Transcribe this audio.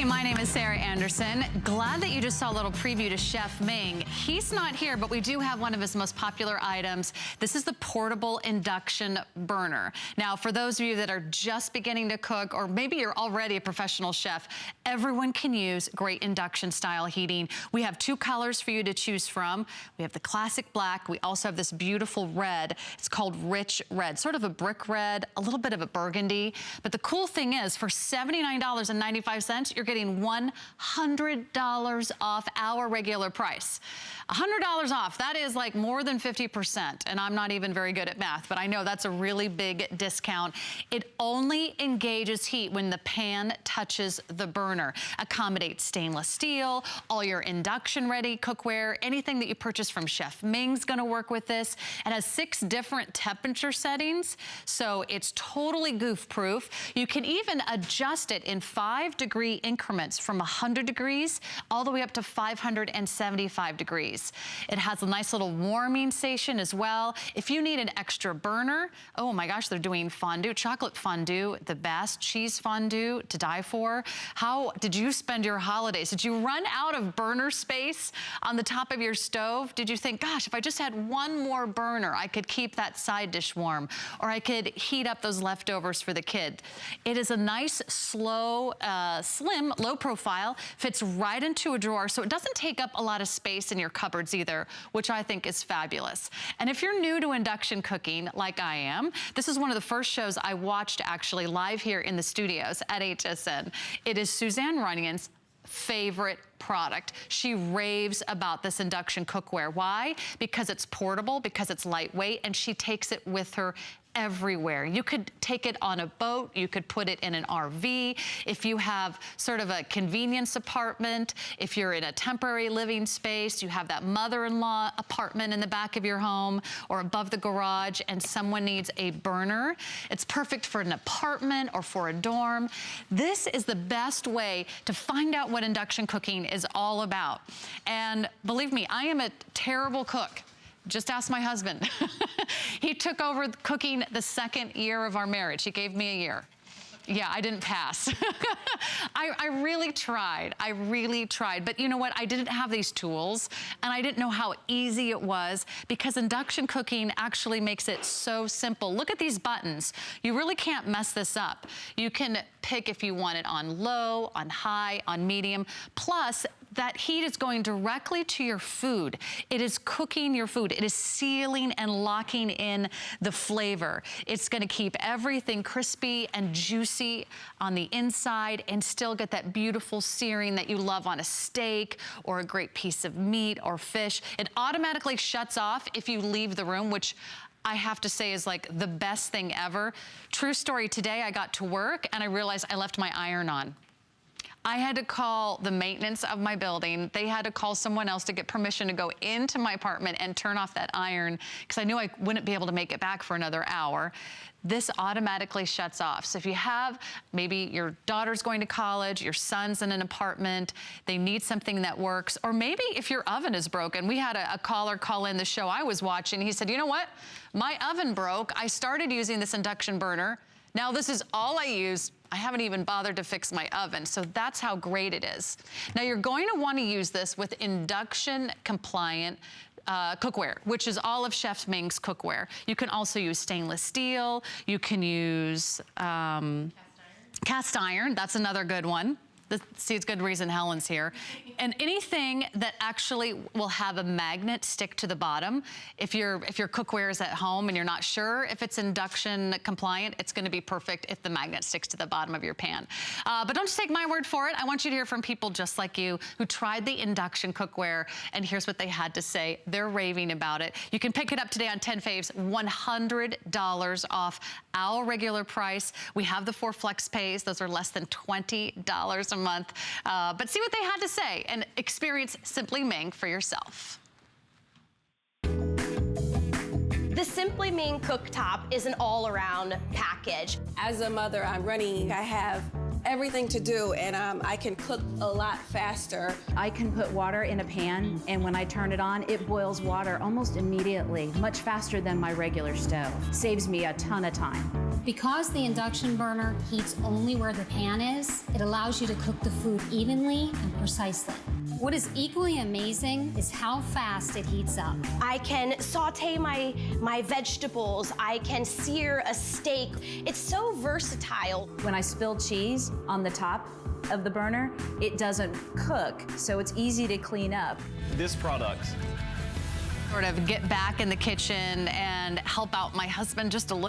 Hey, my name is Sarah Anderson. Glad that you just saw a little preview to Chef Ming. He's not here, but we do have one of his most popular items. This is the portable induction burner. Now, for those of you that are just beginning to cook, or maybe you're already a professional chef, everyone can use great induction style heating. We have two colors for you to choose from. We have the classic black. We also have this beautiful red. It's called rich red, sort of a brick red, a little bit of a burgundy. But the cool thing is, for $79.95, you're getting $100 off our regular price. $100 off, that is like more than 50%, and I'm not even very good at math, but I know that's a really big discount. It only engages heat when the pan touches the burner. Accommodates stainless steel, all your induction ready cookware, anything that you purchase from Chef Ming's gonna work with this. It has 6 different temperature settings, so it's totally goof proof. You can even adjust it in 5-degree increments from 100 degrees all the way up to 575 degrees. It has a nice little warming station as well. If you need an extra burner, oh my gosh, they're doing fondue, chocolate fondue, the best, cheese fondue to die for. How did you spend your holidays? Did you run out of burner space on the top of your stove? Did you think, gosh, if I just had one more burner, I could keep that side dish warm, or I could heat up those leftovers for the kid? It is a nice, slow, slim, low profile, fits right into a drawer, so it doesn't take up a lot of space in your cupboards either, which I think is fabulous. And if you're new to induction cooking, like I am, this is one of the first shows I watched actually live here in the studios at HSN. It is Suzanne Runyon's favorite product. She raves about this induction cookware. Why? Because it's portable, because it's lightweight, and she takes it with her everywhere. You could take it on a boat, you could put it in an RV, if you have sort of a convenience apartment, if you're in a temporary living space, you have that mother-in-law apartment in the back of your home or above the garage and someone needs a burner. It's perfect for an apartment or for a dorm. This is the best way to find out what induction cooking is all about. And believe me, I am a terrible cook. Just ask my husband. He took over cooking the 2nd year of our marriage. He gave me a year. Yeah, I didn't pass. I really tried. I really tried. But you know what? I didn't have these tools, and I didn't know how easy it was, because induction cooking actually makes it so simple. Look at these buttons. You really can't mess this up. You can pick if you want it on low, on high, on medium. Plus, that heat is going directly to your food. It is cooking your food. It is sealing and locking in the flavor. It's gonna keep everything crispy and juicy on the inside and still get that beautiful searing that you love on a steak or a great piece of meat or fish. It automatically shuts off if you leave the room, which I have to say is like the best thing ever. True story, today I got to work and I realized I left my iron on. I had to call the maintenance of my building. They had to call someone else to get permission to go into my apartment and turn off that iron, because I knew I wouldn't be able to make it back for another hour. This automatically shuts off. So if you have, maybe your daughter's going to college, your son's in an apartment, they need something that works, or maybe if your oven is broken. We had a caller call in the show I was watching. He said, you know what? My oven broke. I started using this induction burner. Now this is all I use. I haven't even bothered to fix my oven, so that's how great it is. Now you're going to want to use this with induction compliant cookware, which is all of Chef Ming's cookware. You can also use stainless steel. You can use cast iron. That's another good one. See, it's good reason Helen's here. And anything that actually will have a magnet stick to the bottom. If your cookware is at home and you're not sure if it's induction compliant, it's gonna be perfect if the magnet sticks to the bottom of your pan. But don't just take my word for it. I want you to hear from people just like you who tried the induction cookware, and here's what they had to say. They're raving about it. You can pick it up today on 10 Faves, $100 off our regular price. We have the 4 flex pays. Those are less than $20 a month. But see what they had to say and experience Simply Ming for yourself. The Simply Ming cooktop is an all-around package. As a mother, I'm running. I have everything to do, and I can cook a lot faster. I can put water in a pan, and when I turn it on, it boils water almost immediately, much faster than my regular stove. Saves me a ton of time. Because the induction burner heats only where the pan is, it allows you to cook the food evenly and precisely. What is equally amazing is how fast it heats up. I can saute my vegetables. I can sear a steak. It's so versatile. When I spill cheese on the top of the burner, it doesn't cook, so it's easy to clean up. This product Sort of get back in the kitchen and help out my husband just a little.